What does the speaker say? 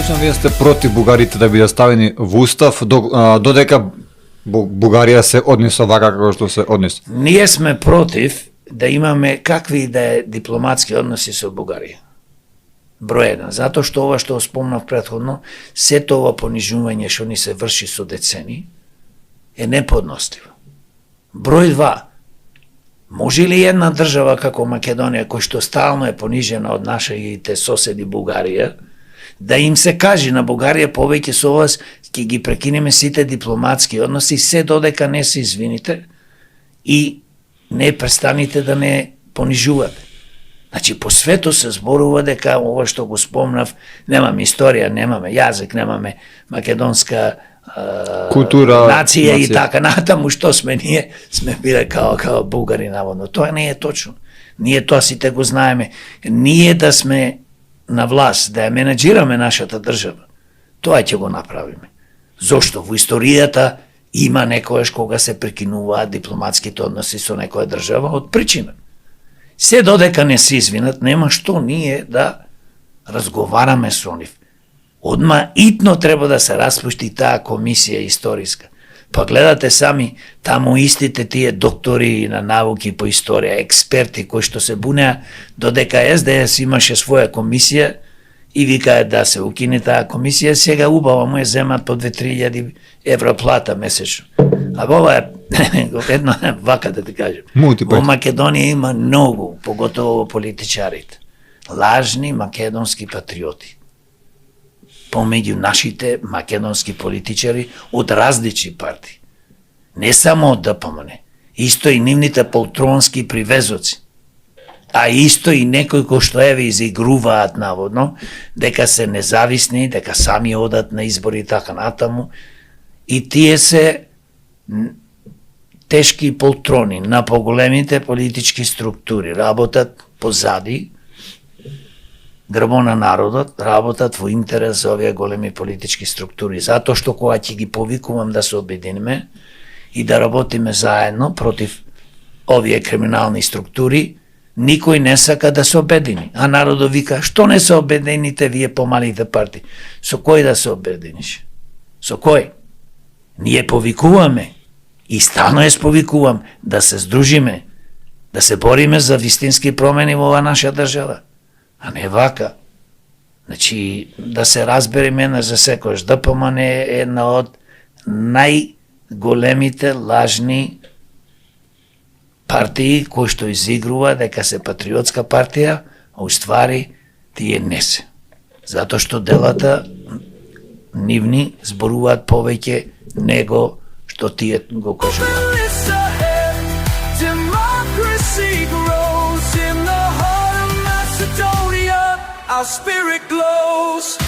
случај вие сте против бугарите да бидат ставени во устав додека Бугарија се однесува вака како што се однесува? Ние сме против да имаме какви да е дипломатски односи со Бугарија. Број 1, затоа што ова што спомнав претходно, сето ова понижување што ни се врши со децени е неподностиво. Број 2, може ли една држава како Македонија, која што стално е понижена од нашите соседи Бугарија, да им се каже на Бугарија повеќе со вас ќе ги прекинеме сите дипломатски односи, се додека не се извините и не престаните да не понижувате. Значи, по свето се зборува дека ова што го спомнав, немаме историја, немаме јазик, немаме македонска култура, нација и така натаму, што сме ние, сме биле као бугари наводно. Тоа не е точно. Ние тоа сите го знаеме. Ние да сме на власт, да ја менеджираме нашата држава, тоа ќе го направиме. Зошто? Во историјата има некојаш кога се прекинуваат дипломатските односи со некоја држава од причина. Се додека не се извинат, нема што ние да разговараме со нив. Одма итно треба да се распушти таа комисија историска. Па гледате сами, таму истите тие доктори на науки по историја, експерти кои што се бунеа додека СДС имаше своја комисија и викаат да се укине таа комисија, сега убаво му ја земат по 2-3 евро плата месечно. А ова е едно вака да ти кажем. Во Македонија има многу, поготово политичарите, лажни македонски патриоти. Помеѓу нашите македонски политичари од различни партии. Не само од ДПМН, исто и нивните полтронски привезоци, а исто и некои кои што еве изигруваат наводно, дека се независни, дека сами одат на избори и така натаму, и тие се тешки полтрони на поголемите политички структури, работат позади грбо на народот, работат во интерес за овие големи политички структури. Затоа што кога ќе ги повикувам да се обединиме и да работиме заедно против овие криминални структури, никој не сака да се обедини. А народот вика, што не се обедините вие помалите партии? Со кој да се обединиш? Со кој? Ние повикуваме и стално ја сповикувам да се здружиме, да се бориме за вистински промени во оваа наша држава. А не вака. Значи, да се разбереме на за секојаш. ДПМН е една од најголемите лажни партии кои што изигрува дека се патриотска партија, а уствари тие не се. Затоа што делата нивни зборуваат повеќе него што тие го кажуваат. Our spirit glows.